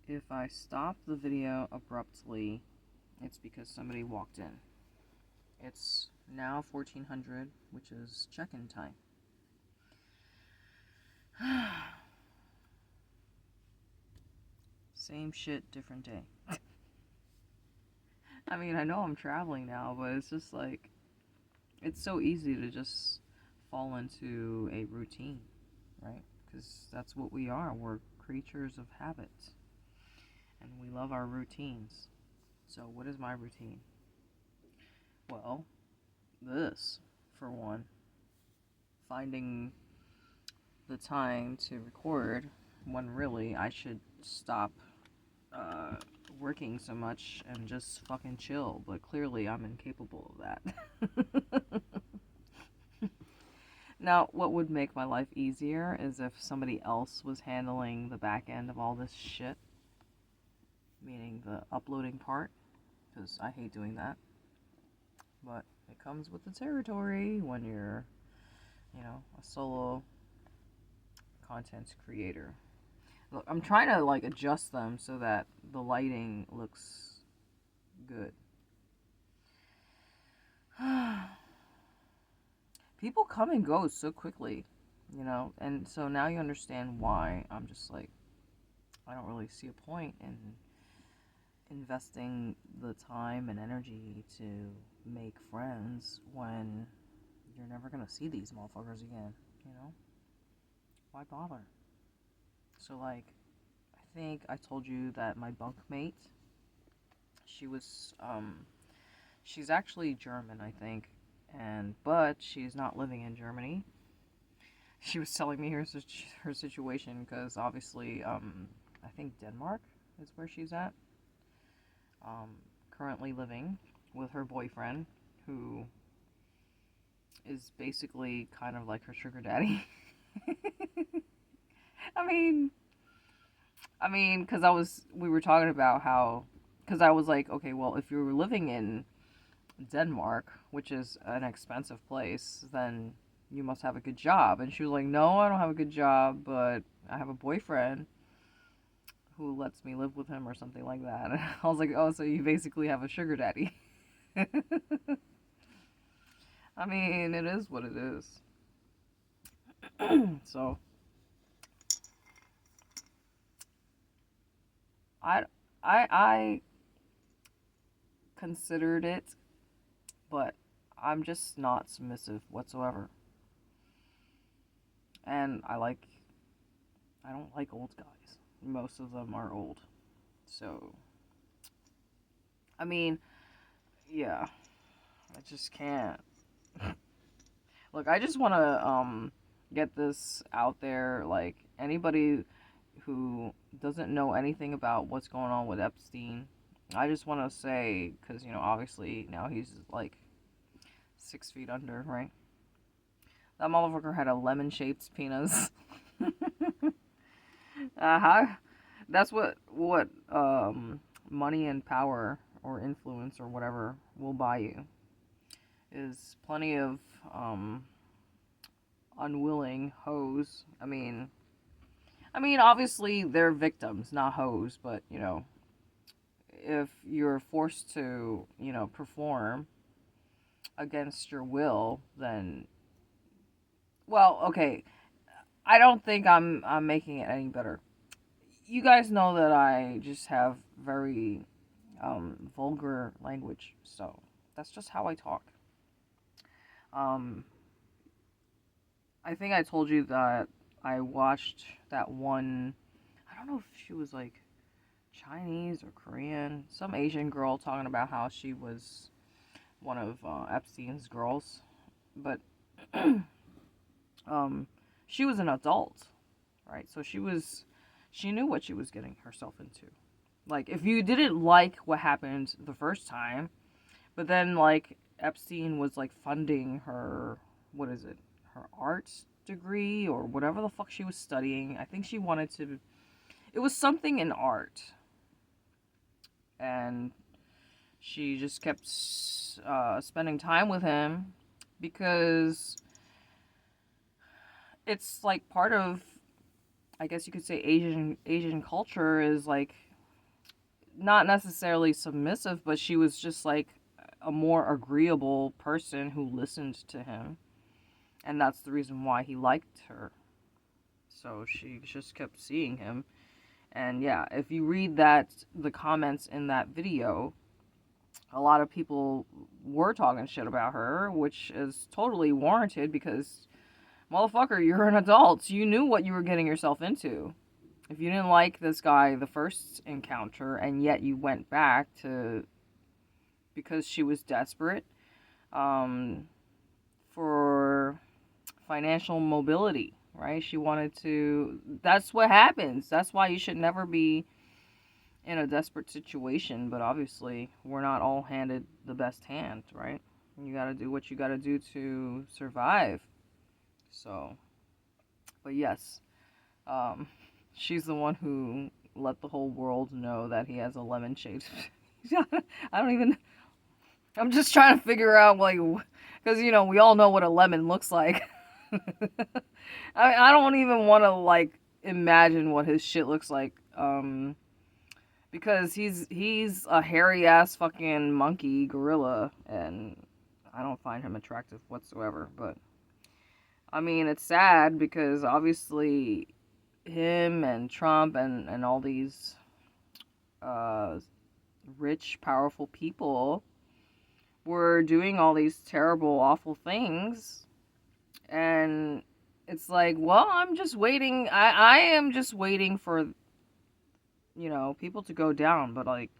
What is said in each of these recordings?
If I stop the video abruptly, it's because somebody walked in. It's now 1400, which is check-in time. Same shit, different day. I mean, I know I'm traveling now, but it's just like, it's so easy to just fall into a routine, right? Because that's what we are. We're creatures of habit, and we love our routines. So, what is my routine? Well, this, for one, finding the time to record when really I should stop uh, working so much and just fucking chill, but clearly I'm incapable of that. Now, what would make my life easier is if somebody else was handling the back end of all this shit, meaning the uploading part, because I hate doing that. But it comes with the territory when you're, a solo content creator. Look, I'm trying to adjust them so that the lighting looks good. People come and go so quickly, and so now you understand why I'm just like, I don't really see a point in investing the time and energy to make friends when you're never gonna see these motherfuckers again, you know? Why bother? So, I think I told you that my bunkmate, she was, she's actually German, I think, but she's not living in Germany. She was telling me her situation because obviously, I think Denmark is where she's at. Um, Currently living with her boyfriend, who is basically kind of like her sugar daddy. I mean, because we were talking about how, because I was like, okay, well, if you were living in Denmark, which is an expensive place, then you must have a good job. And she was like, no, I don't have a good job, but I have a boyfriend who lets me live with him or something like that. And I was like, oh, so you basically have a sugar daddy. I mean, it is what it is. So, I, I considered it, but I'm just not submissive whatsoever. And I don't like old guys. Most of them are old. So, I mean, yeah, I just can't. Look, I just want to get this out there. Like, anybody who doesn't know anything about what's going on with Epstein, I just want to say, because, obviously now he's like 6 feet under, right? That motherfucker had a lemon shaped penis. How? That's what money and power or influence or whatever will buy you. Is plenty of um, unwilling hoes. I mean, obviously they're victims, not hoes, but if you're forced to, perform against your will, then, well, okay, I don't think I'm making it any better. You guys know that I just have very vulgar language, so that's just how I talk. Um, I think I told you that I watched that one. I don't know if she was like Chinese or Korean, some Asian girl talking about how she was one of Epstein's girls, but um, she was an adult, right? So she knew what she was getting herself into. Like, if you didn't like what happened the first time, but then Epstein was funding her, what is it, her arts degree or whatever the fuck she was studying. I think she wanted to. It was something in art, and she just kept spending time with him because it's part of, I guess you could say, Asian culture is not necessarily submissive, but she was just like a more agreeable person who listened to him. And that's the reason why he liked her. So she just kept seeing him. And yeah, if you read the comments in that video, a lot of people were talking shit about her, which is totally warranted because, motherfucker, you're an adult. You knew what you were getting yourself into. If you didn't like this guy the first encounter and yet you went back to, because she was desperate, for financial mobility, right? She wanted to, that's what happens. That's why you should never be in a desperate situation, but obviously we're not all handed the best hand, right? You got to do what you got to do to survive. So, but yes, um, she's the one who let the whole world know that he has a lemon shaped. I don't even. I'm just trying to figure out, like, because we all know what a lemon looks like. I don't even want to like imagine what his shit looks like. Because he's a hairy ass fucking monkey gorilla, and I don't find him attractive whatsoever. But I mean, it's sad because obviously him and Trump and all these rich, powerful people were doing all these terrible, awful things, and it's like, well, I'm just waiting. I am just waiting for people to go down, but like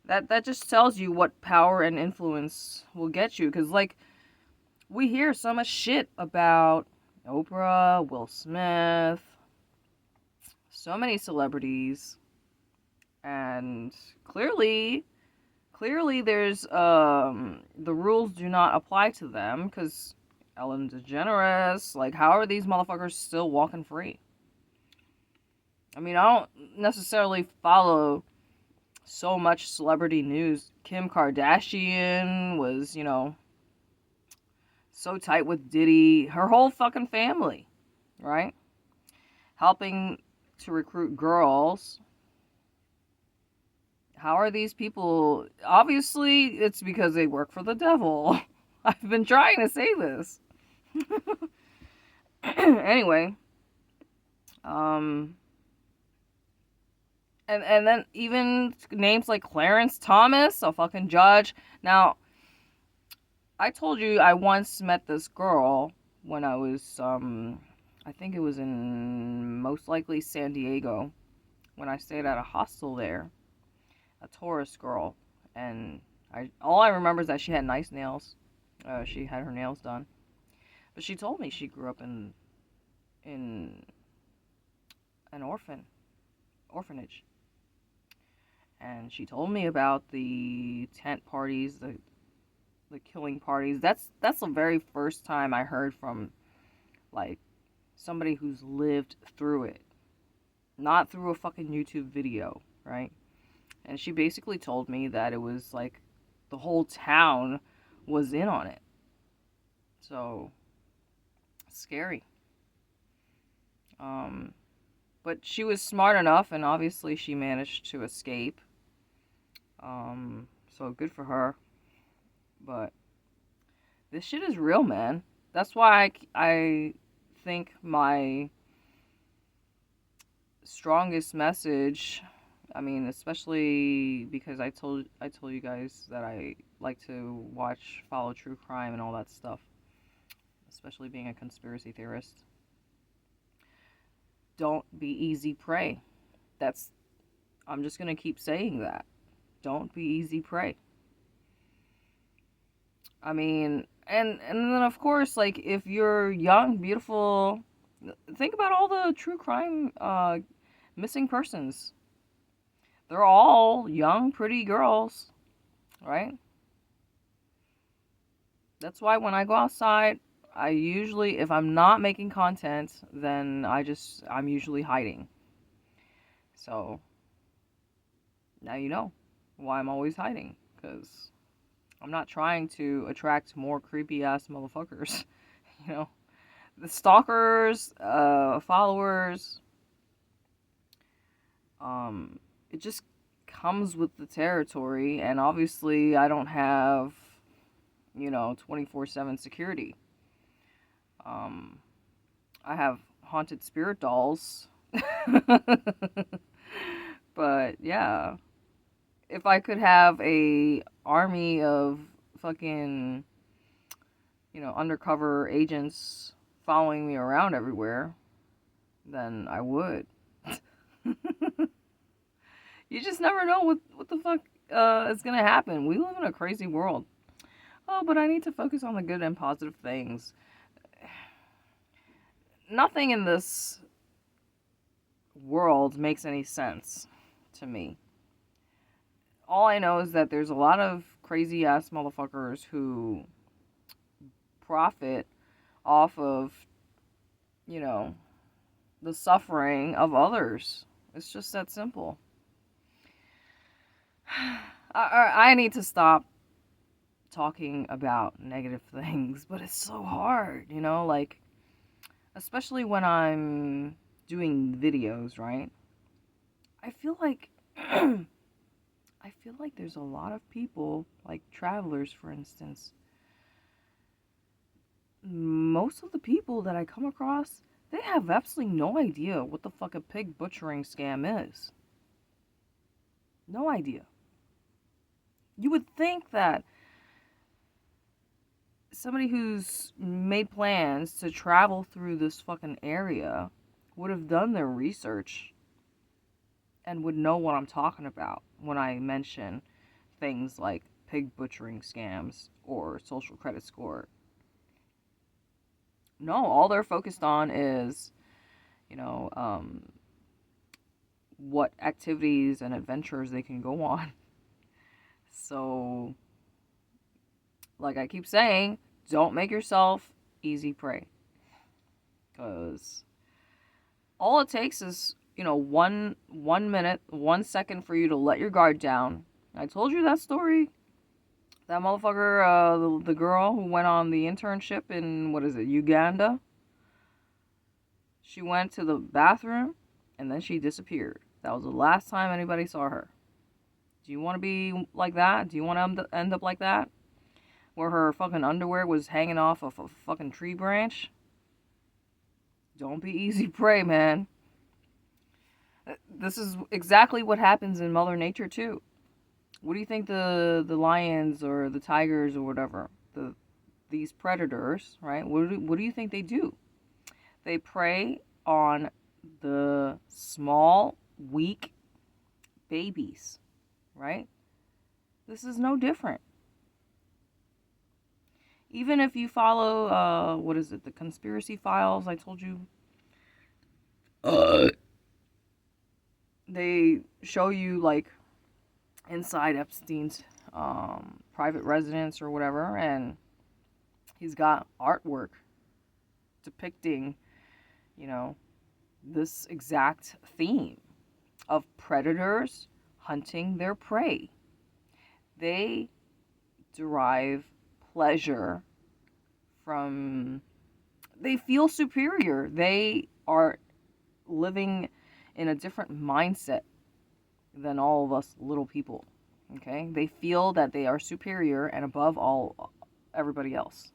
that just tells you what power and influence will get you, because like we hear so much shit about Oprah, Will Smith, so many celebrities, and clearly there's the rules do not apply to them, because Ellen DeGeneres, like, how are these motherfuckers still walking free? I mean, I don't necessarily follow so much celebrity news. Kim Kardashian was, so tight with Diddy. Her whole fucking family, right? Helping to recruit girls. How are these people? Obviously, it's because they work for the devil. I've been trying to say this. Anyway, and then even names like Clarence Thomas, a fucking judge. Now, I told you I once met this girl when I was I think it was in most likely San Diego, when I stayed at a hostel there, a tourist girl, and all I remember is that she had nice nails. She had her nails done, but she told me she grew up in an orphanage, and she told me about the tent parties, the killing parties. That's the very first time I heard from like somebody who's lived through it, not through a fucking YouTube video, right? And she basically told me that it was like the whole town was in on it. So scary. But she was smart enough, and obviously she managed to escape. So good for her. But this shit is real, man. That's why I think my strongest message, I mean, especially because I told you guys that I like to follow true crime and all that stuff, especially being a conspiracy theorist. Don't be easy prey. I'm just going to keep saying that. Don't be easy prey. I mean, and then of course, like, if you're young, beautiful, think about all the true crime missing persons. They're all young, pretty girls, right? That's why when I go outside, I usually, if I'm not making content, then I'm usually hiding. So, now you know why I'm always hiding, because I'm not trying to attract more creepy ass motherfuckers. The stalkers, followers, it just comes with the territory, and obviously I don't have, 24/7 security. I have haunted spirit dolls. But yeah, if I could have a army of fucking, undercover agents following me around everywhere, then I would. You just never know what the fuck is gonna happen. We live in a crazy world. Oh, but I need to focus on the good and positive things. Nothing in this world makes any sense to me. All I know is that there's a lot of crazy ass motherfuckers who profit off of, the suffering of others. It's just that simple. I need to stop talking about negative things, but it's so hard, like, especially when I'm doing videos, right? I feel like there's a lot of people, like travelers, for instance. Most of the people that I come across, they have absolutely no idea what the fuck a pig butchering scam is. No idea. You would think that somebody who's made plans to travel through this fucking area would have done their research and would know what I'm talking about when I mention things like pig butchering scams or social credit score. No, all they're focused on is, what activities and adventures they can go on. So, like I keep saying, don't make yourself easy prey. Because all it takes is, 1 minute, 1 second for you to let your guard down. I told you that story. That motherfucker, the girl who went on the internship in, Uganda? She went to the bathroom and then she disappeared. That was the last time anybody saw her. Do you want to be like that? Do you want to end up like that? Where her fucking underwear was hanging off of a fucking tree branch? Don't be easy prey, man. This is exactly what happens in Mother Nature, too. What do you think the lions or the tigers or whatever, these predators, right? What do you think they do? They prey on the small, weak babies, right? This is no different. Even if you follow, the conspiracy files I told you, they show you, like, inside Epstein's private residence or whatever, and he's got artwork depicting, this exact theme of predators hunting their prey. They derive pleasure from, they feel superior. They are living in a different mindset than all of us little people. Okay? They feel that they are superior and above everybody else.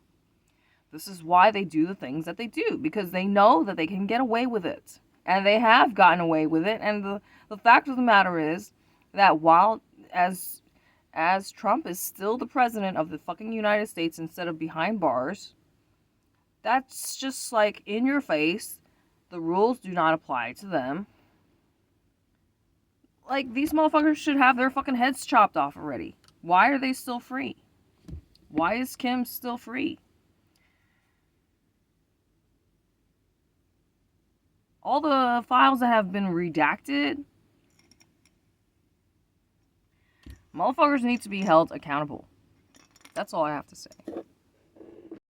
This is why they do the things that they do, because they know that they can get away with it. And they have gotten away with it. And the fact of the matter is that while as Trump is still the president of the fucking United States instead of behind bars, that's just like in your face. The rules do not apply to them. Like, these motherfuckers should have their fucking heads chopped off already. Why are they still free? Why is Kim still free? All the files that have been redacted, motherfuckers need to be held accountable. That's all I have to say.